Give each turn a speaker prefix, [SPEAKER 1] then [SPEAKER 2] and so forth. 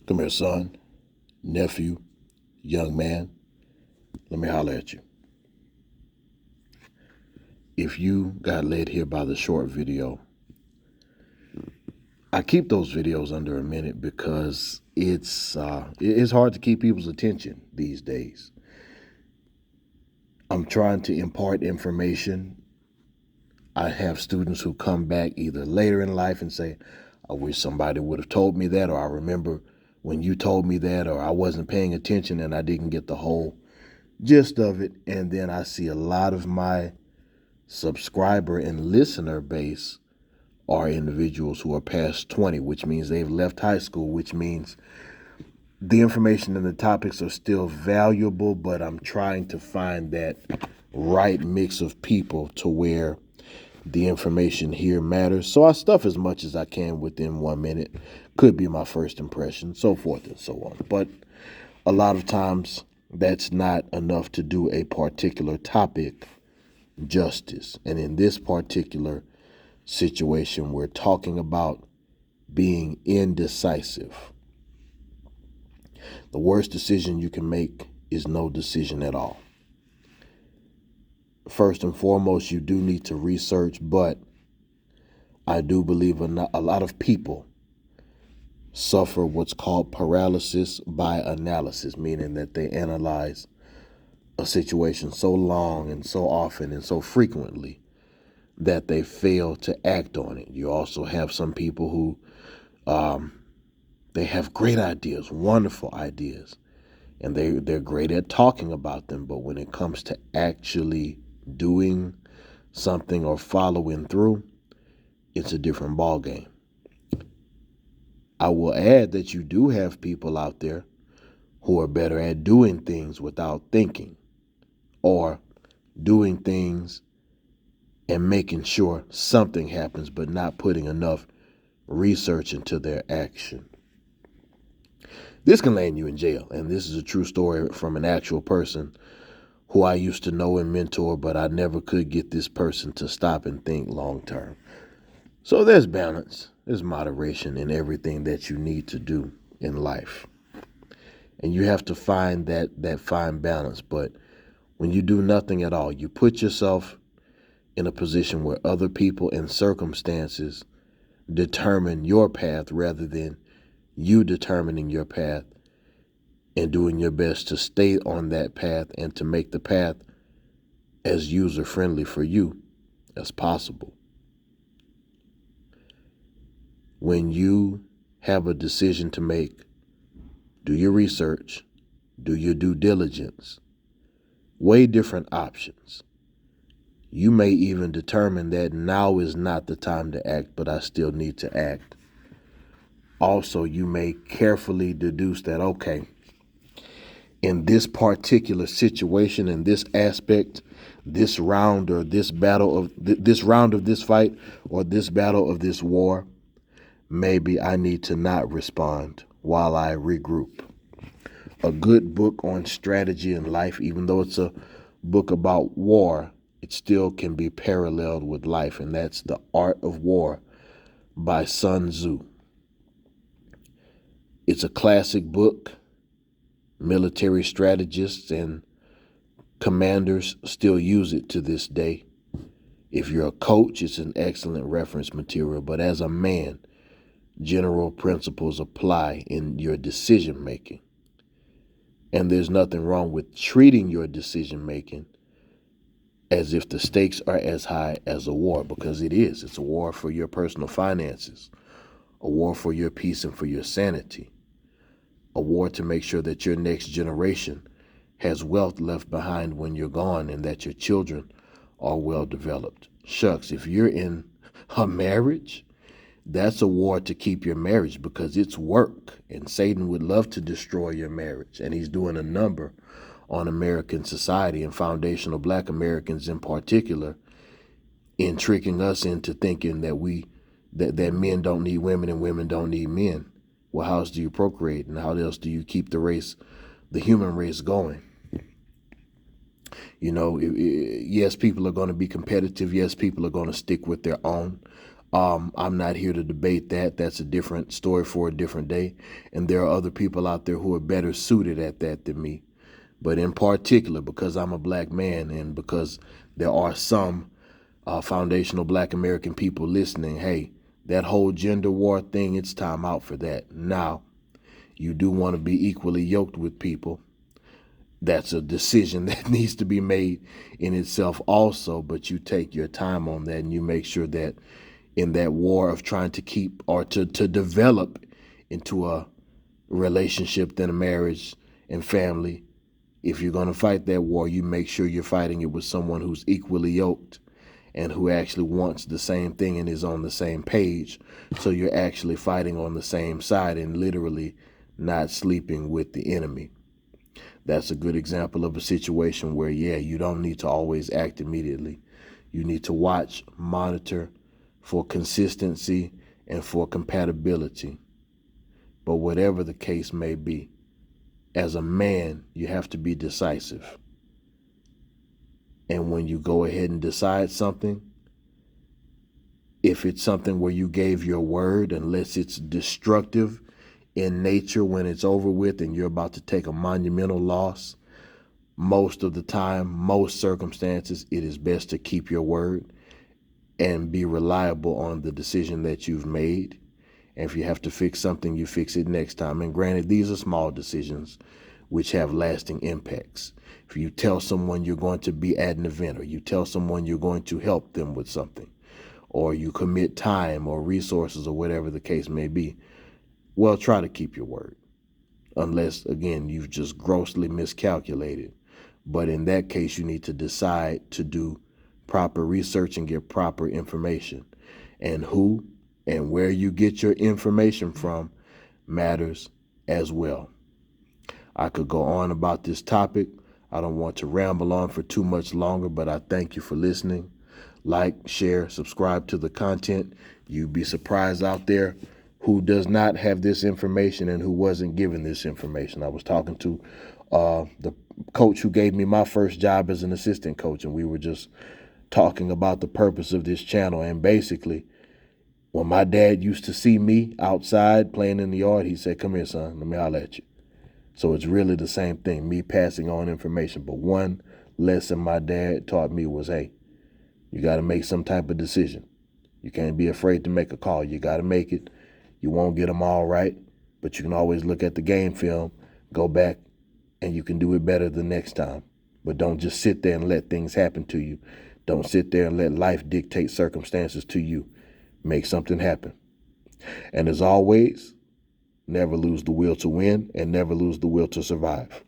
[SPEAKER 1] Come here, son, nephew, young man. Let me holler at you. If you got led here by the short video, I keep those videos under a minute because it's hard to keep people's attention these days. I'm trying to impart information. I have students who come back either later in life and say, I wish somebody would have told me that, or I remember when you told me that, or I wasn't paying attention and I didn't get the whole gist of it. And then I see a lot of my subscriber and listener base are individuals who are past 20, which means they've left high school, which means the information and the topics are still valuable, but I'm trying to find that right mix of people to where the information here matters. So I stuff as much as I can within 1 minute. Could be my first impression, so forth and so on. But a lot of times that's not enough to do a particular topic justice. And in this particular situation, we're talking about being indecisive. The worst decision you can make is no decision at all. First and foremost, you do need to research, but I do believe a lot of people suffer what's called paralysis by analysis, meaning that they analyze a situation so long and so often and so frequently that they fail to act on it. You also have some people who they have great ideas, wonderful ideas, and they're great at talking about them, but when it comes to actually doing something or following through, it's a different ballgame. I will add that you do have people out there who are better at doing things without thinking, or doing things and making sure something happens, but not putting enough research into their action. This can land you in jail, and this is a true story from an actual person who I used to know and mentor, but I never could get this person to stop and think long term. So there's balance, there's moderation in everything that you need to do in life. And you have to find that fine balance. But when you do nothing at all, you put yourself in a position where other people and circumstances determine your path rather than you determining your path and doing your best to stay on that path and to make the path as user friendly for you as possible. When you have a decision to make, do your research, do your due diligence, weigh different options. You may even determine that now is not the time to act, but I still need to act. Also, you may carefully deduce that, okay, in this particular situation, in this aspect, this round or this battle of this round of this fight or this battle of this war, maybe I need to not respond while I regroup. A good book on strategy in life, even though it's a book about war, it still can be paralleled with life, and that's The Art of War by Sun Tzu. It's a classic book. Military strategists and commanders still use it to this day. If you're a coach, it's an excellent reference material, but as a man, general principles apply in your decision making. And there's nothing wrong with treating your decision making as if the stakes are as high as a war, because it is. It's a war for your personal finances, a war for your peace and for your sanity, a war to make sure that your next generation has wealth left behind when you're gone and that your children are well developed. Shucks, if you're in a marriage, that's a war to keep your marriage because it's work, and Satan would love to destroy your marriage, and he's doing a number on American society and foundational Black Americans in particular in tricking us into thinking that men don't need women and women don't need men. Well, how else do you procreate, and how else do you keep the human race going? You know, yes, people are going to be competitive. Yes, people are going to stick with their own. I'm not here to debate that. That's a different story for a different day. And there are other people out there who are better suited at that than me. But in particular, because I'm a black man and because there are some foundational black American people listening, hey, that whole gender war thing, it's time out for that. Now, you do want to be equally yoked with people. That's a decision that needs to be made in itself also, but you take your time on that and you make sure that in that war of trying to keep or to develop into a relationship, then a marriage and family, if you're going to fight that war, you make sure you're fighting it with someone who's equally yoked and who actually wants the same thing and is on the same page. So you're actually fighting on the same side and literally not sleeping with the enemy. That's a good example of a situation where, yeah, you don't need to always act immediately. You need to watch, monitor for consistency and for compatibility. But whatever the case may be, as a man, you have to be decisive. And when you go ahead and decide something, if it's something where you gave your word, unless it's destructive in nature when it's over with and you're about to take a monumental loss, most of the time, most circumstances, it is best to keep your word and be reliable on the decision that you've made. And if you have to fix something, you fix it next time. And granted, these are small decisions which have lasting impacts. If you tell someone you're going to be at an event, or you tell someone you're going to help them with something, or you commit time or resources or whatever the case may be, well, try to keep your word. Unless, again, you've just grossly miscalculated. But in that case, you need to decide to do proper research and get proper information. And who and where you get your information from matters as well. I could go on about this topic. I don't want to ramble on for too much longer, but I thank you for listening. Like, share, subscribe to the content. You'd be surprised out there who does not have this information and who wasn't given this information. I was talking to the coach who gave me my first job as an assistant coach, and we were just talking about the purpose of this channel. And basically, when my dad used to see me outside playing in the yard, he said, "Come here, son, let me holler at you." So it's really the same thing, me passing on information. But one lesson my dad taught me was, hey, you got to make some type of decision. You can't be afraid to make a call. You got to make it. You won't get them all right, but you can always look at the game film, go back, and you can do it better the next time. But don't just sit there and let things happen to you. Don't sit there and let life dictate circumstances to you. Make something happen. And as always, never lose the will to win and never lose the will to survive.